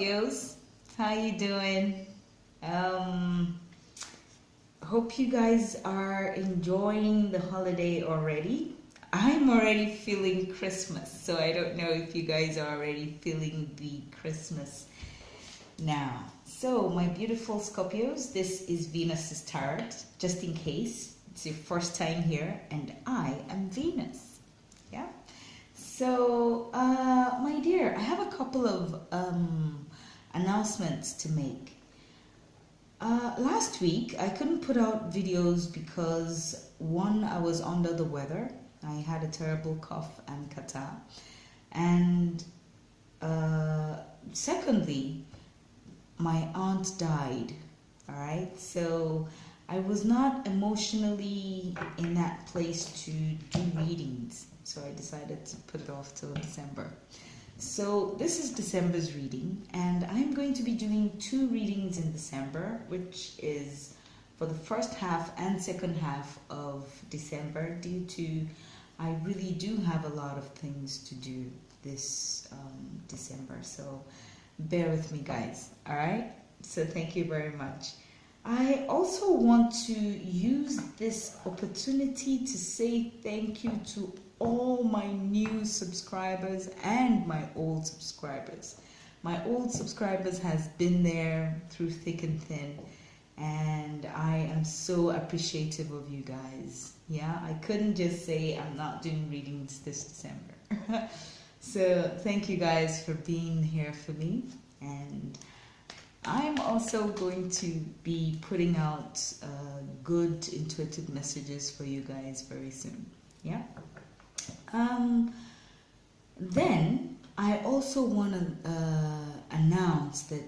Scorpios, how you doing? Hope you guys are enjoying the holiday already. I'm already feeling Christmas, so I don't know if you guys are already feeling the Christmas now. So my beautiful Scorpios, this is Venus's Tarot, just in case it's your first time here, and I am Venus. Yeah. So, my dear, I have a couple of announcements to make. Last week, I couldn't put out videos because, one, I was under the weather. I had a terrible cough and catarrh. And secondly, my aunt died. All right? So, I was not emotionally in that place to do readings. So I decided to put it off till December. So this is December's reading, and I'm going to be doing 2 readings in December, which is for the first half and second half of December, due to I really do have a lot of things to do this December. So bear with me, guys. All right? So thank you very much. I also want to use this opportunity to say thank you to all my new subscribers and my old subscribers. My old subscribers has been there through thick and thin, and I am so appreciative of you guys. Yeah, I couldn't just say I'm not doing readings this December. So thank you guys for being here for me, and I'm also going to be putting out good intuitive messages for you guys very soon. Yeah. Then I also want to announce that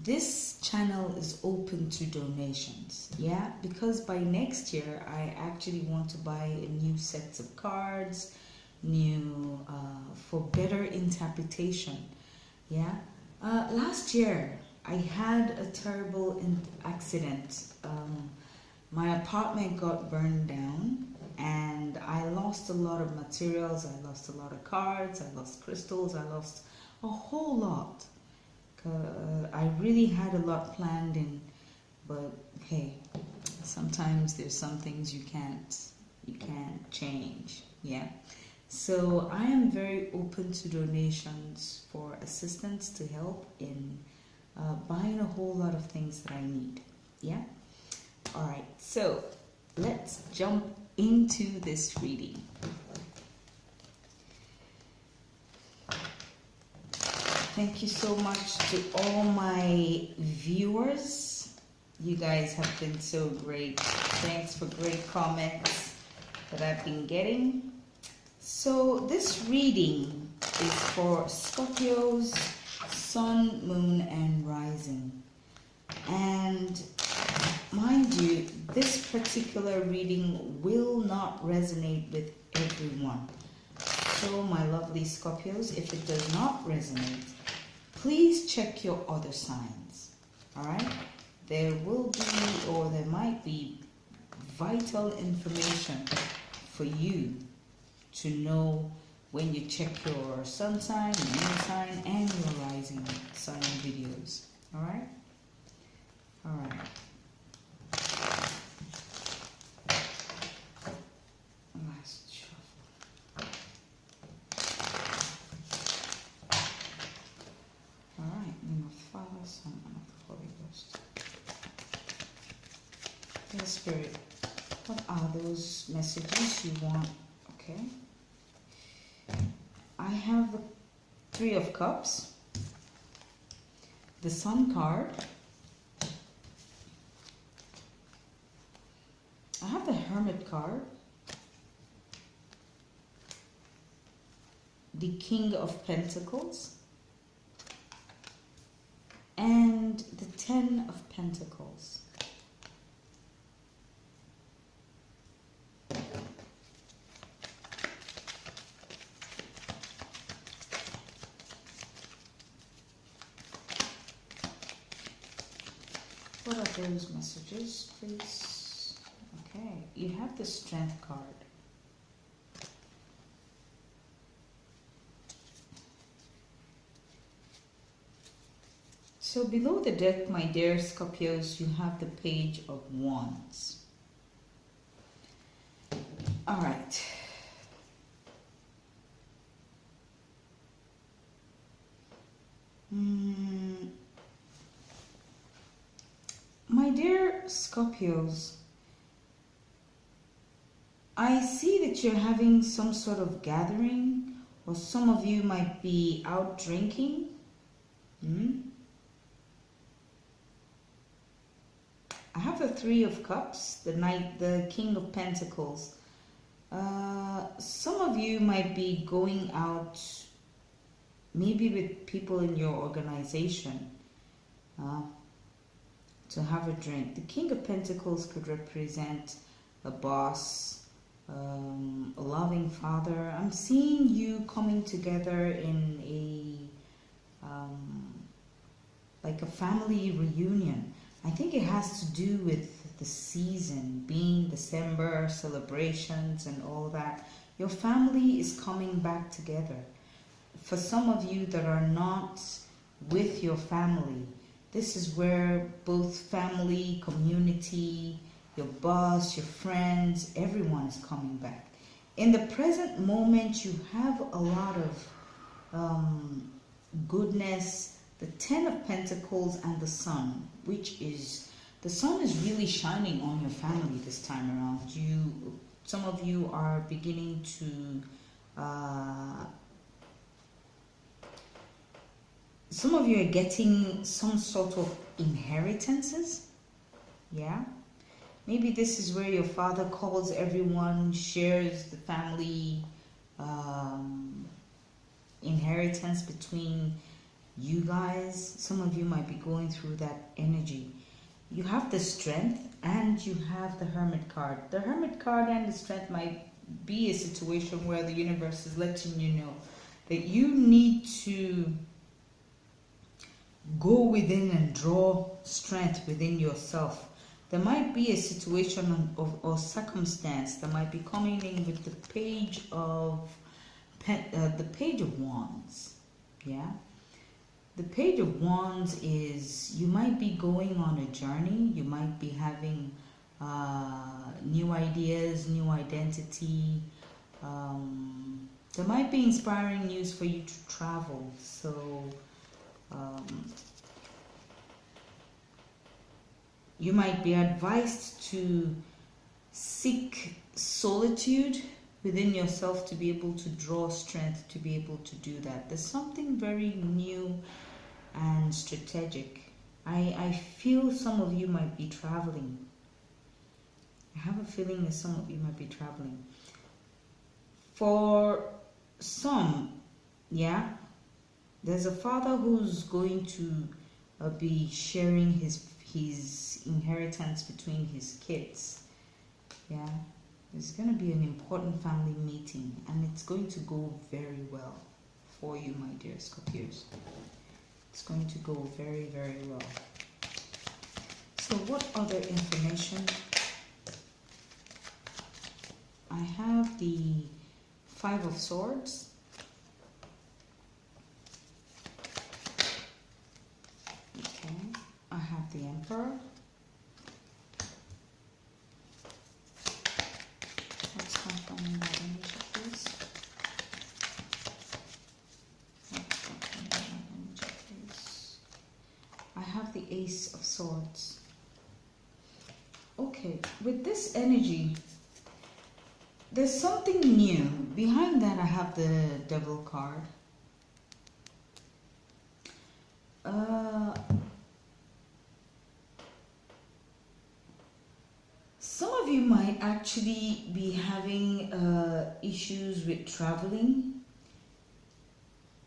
this channel is open to donations. Yeah, because by next year I actually want to buy a new set of cards, new for better interpretation. Yeah. Last year I had a terrible accident. My apartment got burned down, and I lost a lot of materials. I lost a lot of cards. I lost crystals. I lost a whole lot. I really had a lot planned in, but hey, sometimes there's some things you can't change. Yeah. So I am very open to donations for assistance to help in buying a whole lot of things that I need. Yeah. All right. So let's jump into this reading. Thank you so much to all my viewers. You guys have been so great. Thanks for great comments that I've been getting. So this reading is for Scorpios, Sun, Moon, and Rising. And mind you, this particular reading will not resonate with everyone. So my lovely Scorpios, if it does not resonate, please check your other signs. Alright? There will be, or there might be, vital information for you to know when you check your sun sign, your moon sign, and your rising sign videos. Alright? Alright. Last shuffle. Alright, name of the Father, Son, and of the Holy Ghost. Dear Spirit, what are those messages you want? Okay. I have the 3 of Cups, the Sun card, I have the Hermit card, the King of Pentacles, and the 10 of Pentacles. What are those messages, please? Okay, you have the Strength card. So below the deck, my dear Scorpios, you have the Page of Wands. All right. My dear Scorpios, I see that you're having some sort of gathering, or some of you might be out drinking. I have the Three of Cups, the King of Pentacles. Some of you might be going out, maybe with people in your organization, to have a drink. The King of Pentacles could represent a boss, a loving father. I'm seeing you coming together in like a family reunion. I think it has to do with the season, being December, celebrations and all that. Your family is coming back together. For some of you that are not with your family, this is where both family, community, your boss, your friends, everyone is coming back. In the present moment, you have a lot of goodness. The Ten of Pentacles and the Sun, which is, the sun is really shining on your family this time around. Some of you are beginning to, some of you are getting some sort of inheritances. Yeah. Maybe this is where your father calls everyone, shares the family inheritance between you guys. Some of you might be going through that energy. You have the Strength and you have the Hermit card. The Hermit card and the Strength might be a situation where the universe is letting you know that you need to go within and draw strength within yourself. There might be a situation or circumstance that might be coming in with the Page of Wands. Yeah. The Page of Wands is, you might be going on a journey. You might be having new ideas, new identity. There might be inspiring news for you to travel. So you might be advised to seek solitude within yourself to be able to draw strength to be able to do that. There's something very new and strategic. I feel some of you might be traveling. I have a feeling that some of you might be traveling. For some, yeah, there's a father who's going to be sharing his inheritance between his kids. Yeah, there's going to be an important family meeting, and it's going to go very well for you, my dear Scorpios. It's going to go very, very well. So what other information? I have the Five of Swords. Okay. I have the Emperor. What's happening that energy, please? I have the Ace of Swords. Okay, with this energy, there's something new. Behind that, I have the Devil card. Some of you might actually be having issues with traveling.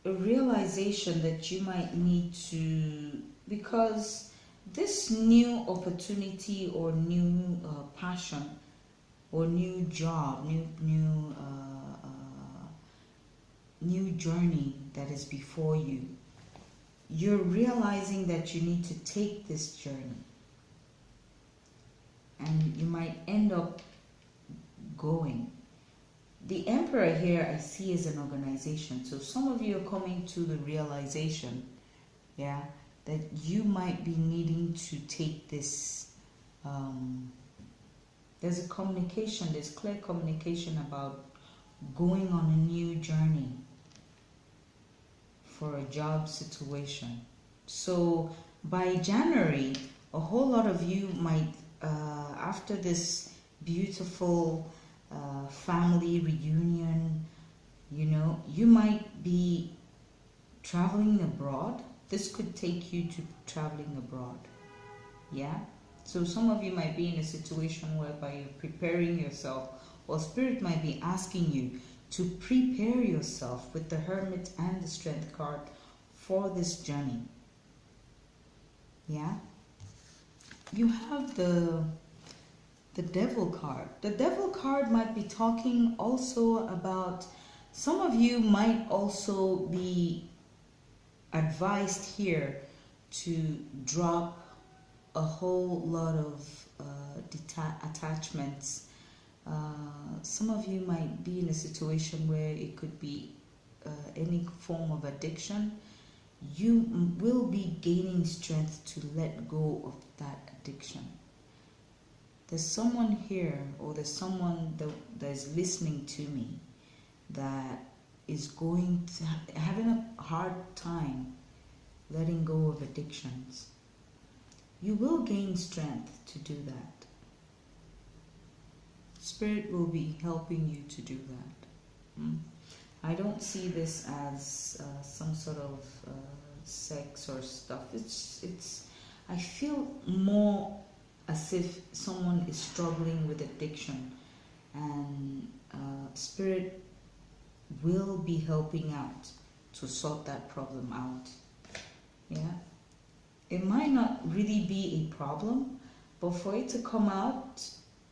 A realization that you might need to, because this new opportunity or new passion or new job, new journey that is before you, you're realizing that you need to take this journey, and you might end up going. The Emperor here I see as an organization. So some of you are coming to the realization, yeah, that you might be needing to take this. There's a communication, there's clear communication about going on a new journey for a job situation. So by January, a whole lot of you might, after this beautiful family reunion, you might be traveling abroad. This could take you to traveling abroad. Yeah? So some of you might be in a situation whereby you're preparing yourself, or Spirit might be asking you to prepare yourself with the Hermit and the Strength card for this journey. Yeah? You have the Devil card. The Devil card might be talking also about, some of you might also be advised here to drop a whole lot of attachments. Some of you might be in a situation where it could be any form of addiction. You will be gaining strength to let go of that addiction. There's someone here, or there's someone that is listening to me that is going to having a hard time letting go of addictions. You will gain strength to do that. Spirit will be helping you to do that. I don't see this as some sort of sex or stuff. It's. I feel more as if someone is struggling with addiction, and Spirit will be helping out to sort that problem out. Yeah. It might not really be a problem, but for it to come out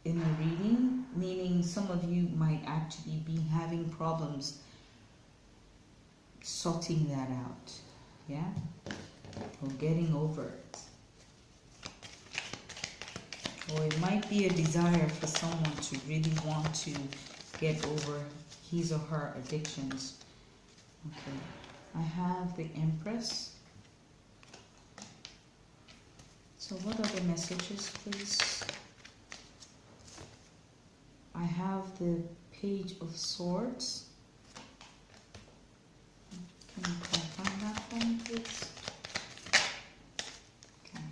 in a reading, meaning some of you might actually be having problems sorting that out, yeah, or getting over it. Or it might be a desire for someone to really want to get over his or her addictions. Okay, I have the Empress. So what are the messages, please? I have the Page of Swords. Can you confirm that for me, please? Okay.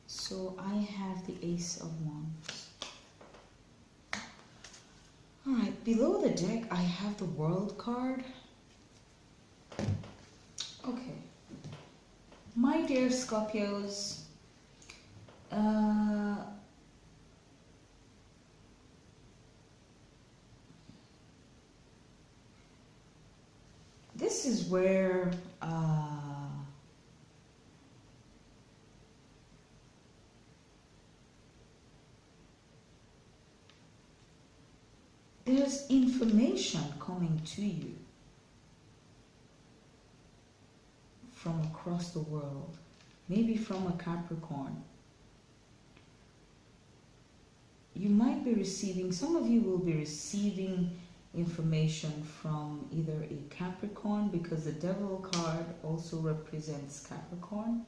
So I have the Ace of Wands. Alright, below the deck I have the World card. Okay. My dear Scorpios, this is where there's information coming to you from across the world, maybe from a Capricorn. You might be receiving, some of you will be receiving information from either a Capricorn, because the Devil card also represents Capricorn.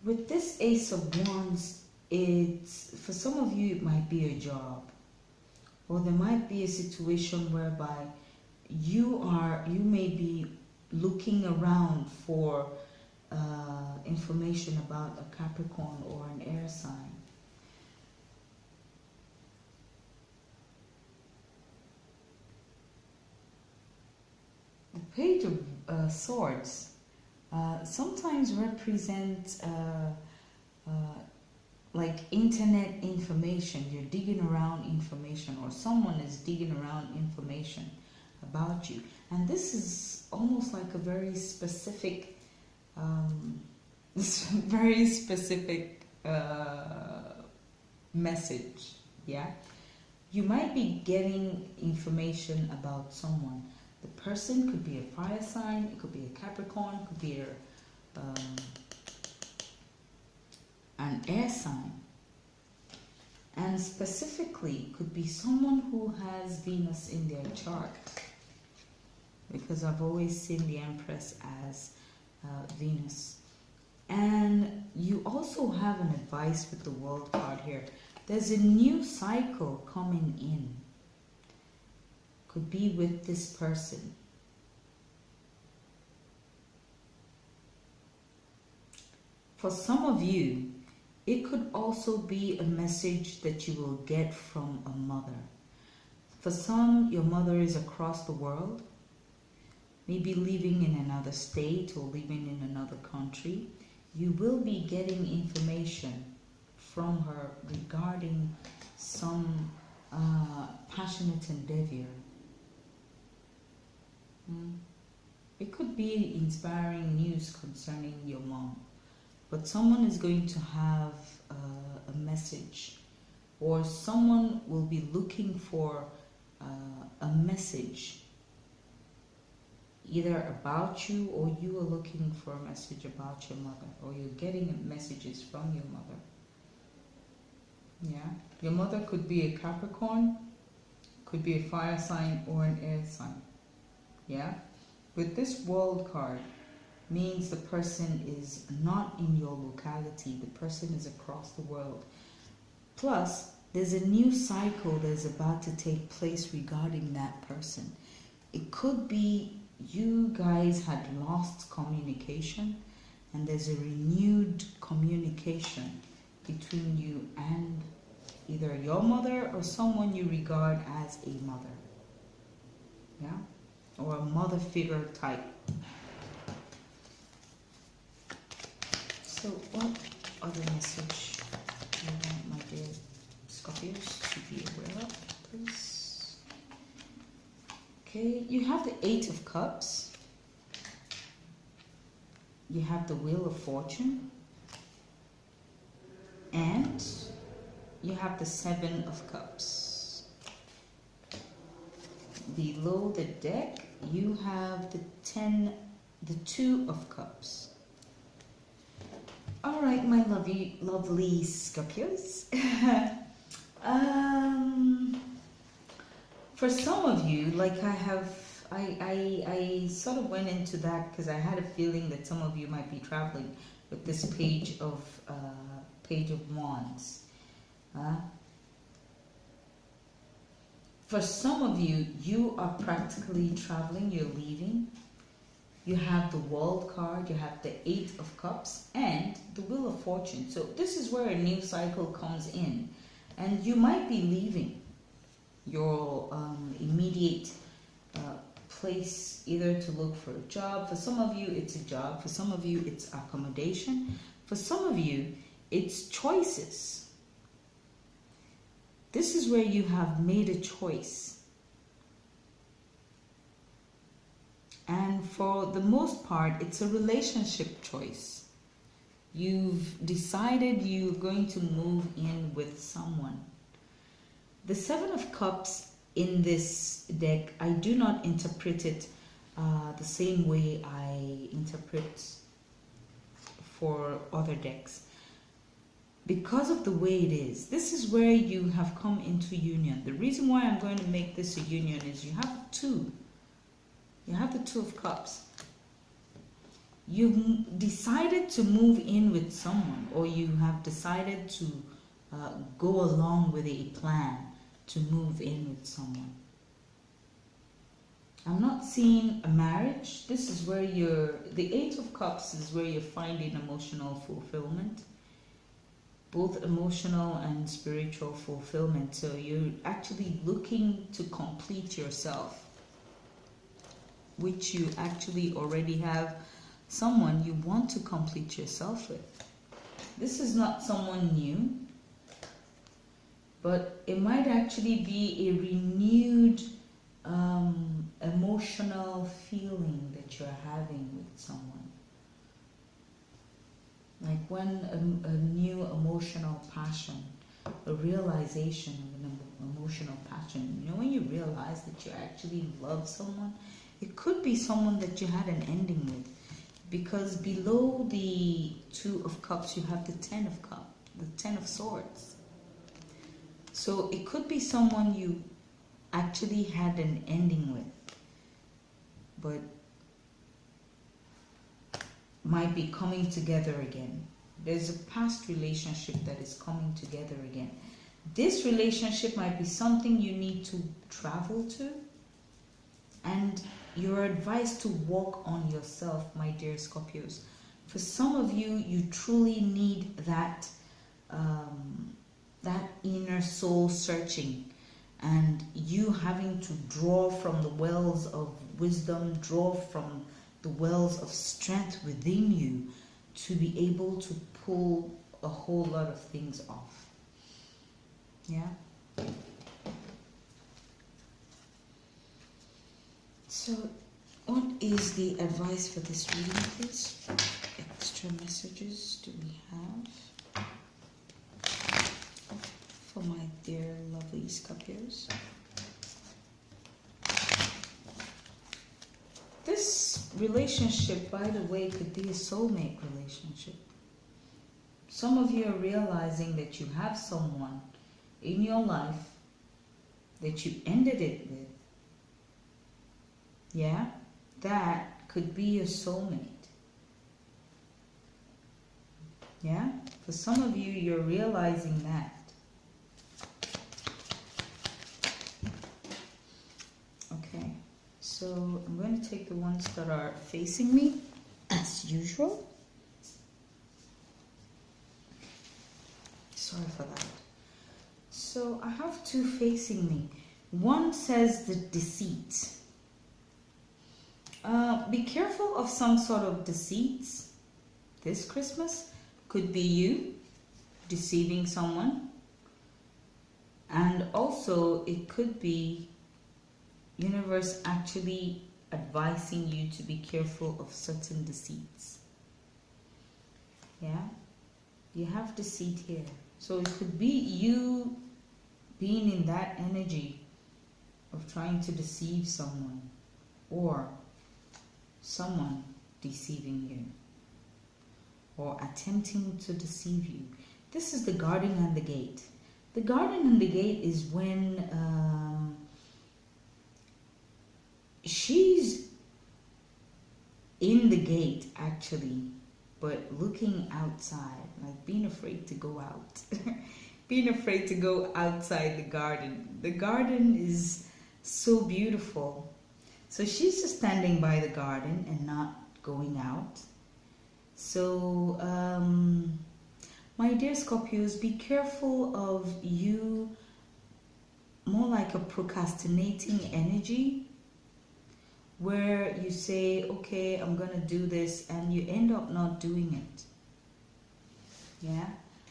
With this Ace of Wands, it's, for some of you it might be a job, or there might be a situation whereby you may be looking around for information about a Capricorn or an air sign. The Page of Swords sometimes represents like internet information. You're digging around information, or someone is digging around information about you, and this is almost like a very specific message. Yeah, you might be getting information about someone. The person could be a fire sign, it could be a Capricorn, it could be an air sign, and specifically could be someone who has Venus in their chart. because I've always seen the Empress as Venus. And you also have an advice with the World card here. There's a new cycle coming in. Could be with this person. For some of you, it could also be a message that you will get from a mother. For some, your mother is across the world, maybe living in another state or living in another country. You will be getting information from her regarding some passionate endeavor. It could be inspiring news concerning your mom, but someone is going to have a message, or someone will be looking for a message either about you, or you are looking for a message about your mother, or you're getting messages from your mother. Yeah, your mother could be a Capricorn, could be a fire sign or an air sign. Yeah, with this World card means the person is not in your locality, the person is across the world. Plus, there's a new cycle that's about to take place regarding that person. It could be you guys had lost communication, and there's a renewed communication between you and either your mother or someone you regard as a mother. Yeah? Or a mother figure type. So what other message do you want my dear Scorpios to be aware of, please? Okay, you have the Eight of Cups. You have the Wheel of Fortune. And you have the Seven of Cups. Below the deck, you have the Two of Cups. All right, my lovely Scorpios. For some of you, like I sort of went into that because I had a feeling that some of you might be traveling with this Page of Wands. For some of you, you are practically traveling, you're leaving. You have the World card, you have the Eight of Cups, and the Wheel of Fortune. So this is where a new cycle comes in. And you might be leaving your immediate place, either to look for a job. For some of you, it's a job. For some of you, it's accommodation. For some of you, it's choices. This is where you have made a choice. And for the most part, it's a relationship choice. You've decided you're going to move in with someone. The Seven of Cups in this deck, I do not interpret it the same way I interpret for other decks. Because of the way it is, this is where you have come into union. The reason why I'm going to make this a union is you have two. You have the Two of Cups. You've decided to move in with someone, or you have decided to go along with a plan to move in with someone. I'm not seeing a marriage. This is where the Eight of Cups is where you're finding emotional fulfillment. Both emotional and spiritual fulfillment. So you're actually looking to complete yourself, which you actually already have someone you want to complete yourself with. This is not someone new, but it might actually be a renewed emotional feeling that you're having with someone. Like when a new emotional passion, a realization of an emotional passion. You know, when you realize that you actually love someone, it could be someone that you had an ending with. Because below the Two of Cups, you have the Ten of Cups, the Ten of Swords. So it could be someone you actually had an ending with. but might be coming together again. There's a past relationship that is coming together again. This relationship might be something you need to travel to, and you're advised to work on yourself, my dear Scorpios. For some of you, you truly need that that inner soul searching, and you having to draw from the wells of wisdom, draw from the wells of strength within you to be able to pull a whole lot of things off. Yeah? So, what is the advice for this reading, please? Extra messages do we have for my dear lovely Scorpios? This relationship, by the way, could be a soulmate relationship. Some of you are realizing that you have someone in your life that you ended it with. Yeah? That could be your soulmate. Yeah? For some of you, you're realizing that. Okay. So I'm going to take the ones that are facing me, as usual. Sorry for that. So I have two facing me. One says the deceit. Be careful of some sort of deceits this Christmas. Could be you deceiving someone. And also it could be universe actually advising you to be careful of certain deceits. Yeah? You have deceit here. So it could be you being in that energy of trying to deceive someone, or someone deceiving you, or attempting to deceive you. This is the Garden and the Gate. The Garden and the Gate is when she's in the gate actually, but looking outside, like being afraid to go out. Being afraid to go outside the garden. The garden is so beautiful. So she's just standing by the garden and not going out. So, my dear Scorpios, be careful of you, more like a procrastinating energy, where you say, okay, I'm going to do this, and you end up not doing it. Yeah?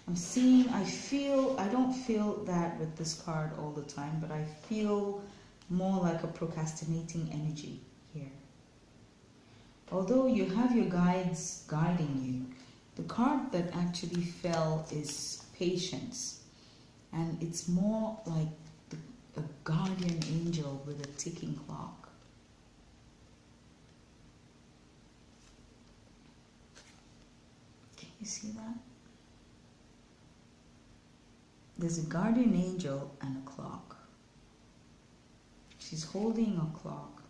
I don't feel that with this card all the time, but I feel more like a procrastinating energy here. Although you have your guides guiding you, the card that actually fell is Patience. And it's more like a guardian angel with a ticking clock. Can you see that? There's a guardian angel and a clock. She's holding a clock.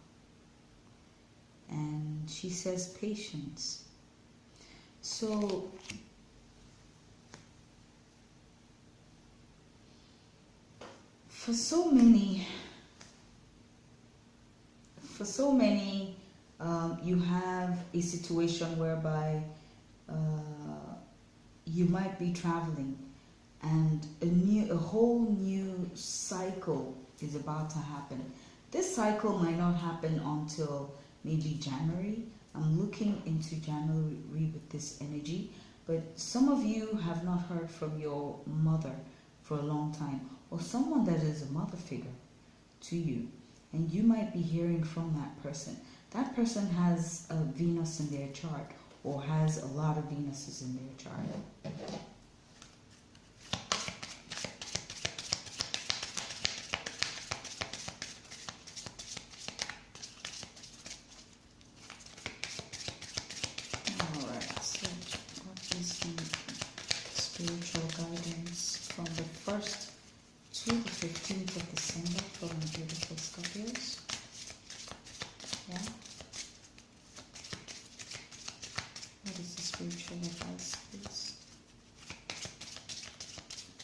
And she says patience. So, for so many, you have a situation whereby you might be traveling, and a whole new cycle is about to happen. This cycle might not happen until maybe January. I'm looking into January with this energy, but some of you have not heard from your mother for a long time, or someone that is a mother figure to you, and you might be hearing from that person. That person has a Venus in their chart, or has a lot of Venuses in their chart. Alright, so what is the spiritual guidance from the 1st to the 15th of December for my beautiful Scorpios? Yeah. spiritual advice, please?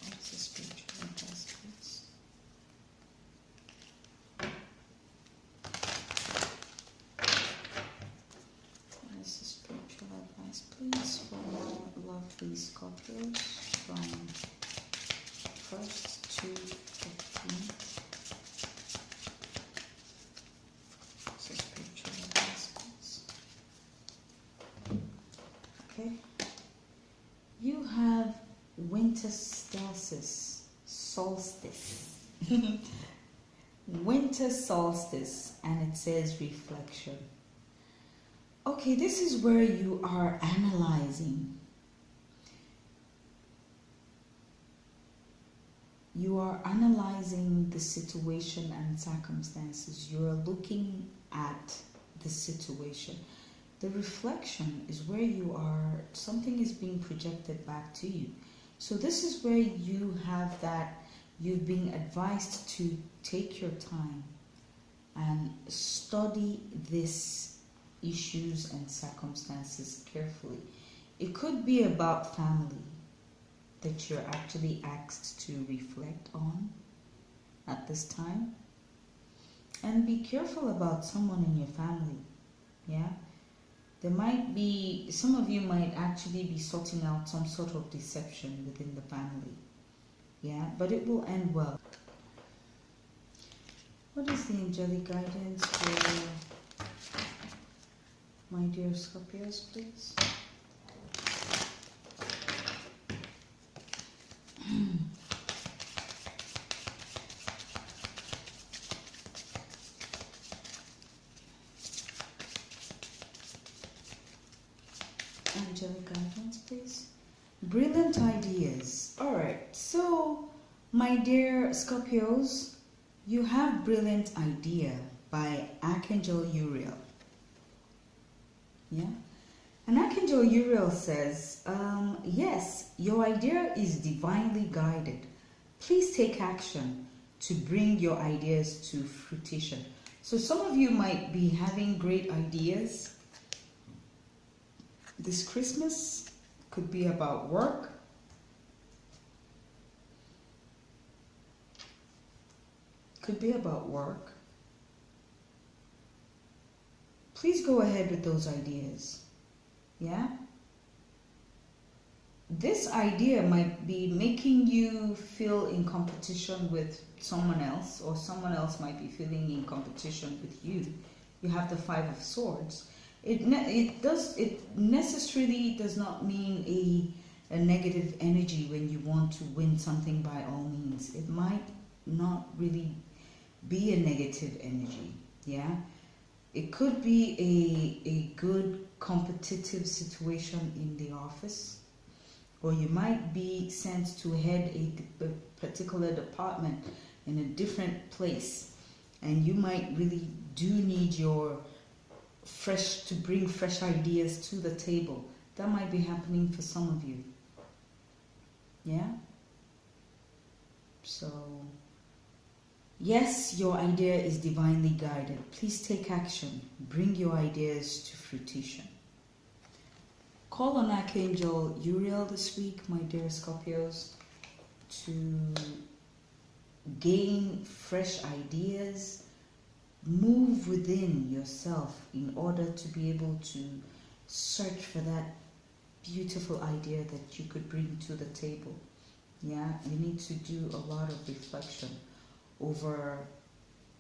What's the spiritual advice, please? What is the spiritual advice, please, for my lovely Scorpios from 1st to 15th? What's the spiritual advice, please? Okay. You have winter solstice. Winter solstice, and it says reflection. Okay, this is where you are analyzing. You are analyzing the situation and circumstances. You are looking at the situation. The reflection is where you are, something is being projected back to you. So this is where you have that, you've been advised to take your time and study these issues and circumstances carefully. It could be about family that you're actually asked to reflect on at this time. And be careful about someone in your family, yeah? There might be, some of you might actually be sorting out some sort of deception within the family. Yeah, but it will end well. What is the angelic guidance for my dear Scorpios, please? Angelic guidance, please. Brilliant ideas. Alright, so my dear Scorpios, you have brilliant idea by Archangel Uriel. Yeah? And Archangel Uriel says, yes, your idea is divinely guided. Please take action to bring your ideas to fruition. So some of you might be having great ideas this Christmas. Could be about work. Could be about work. Please go ahead with those ideas. Yeah? This idea might be making you feel in competition with someone else, or someone else might be feeling in competition with you. You have the 5 of Swords. It necessarily does not mean a negative energy when you want to win something by all means. It might not really be a negative energy, yeah? It could be a good competitive situation in the office, or you might be sent to head a particular department in a different place, and you might really do need your to bring fresh ideas to the table. That might be happening for some of you. Yeah? So, yes, your idea is divinely guided. Please take action. Bring your ideas to fruition. Call on Archangel Uriel this week, my dear Scorpios, to gain fresh ideas. Move within yourself in order to be able to search for that beautiful idea that you could bring to the table. Yeah, you need to do a lot of reflection over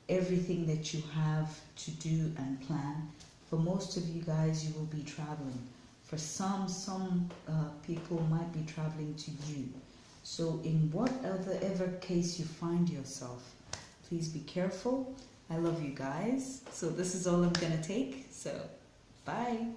everything that you have to do and plan. For most of you guys, you will be traveling. For some people might be traveling to you. So in whatever case you find yourself, please be careful. I love you guys. So this is all I'm gonna take. So bye.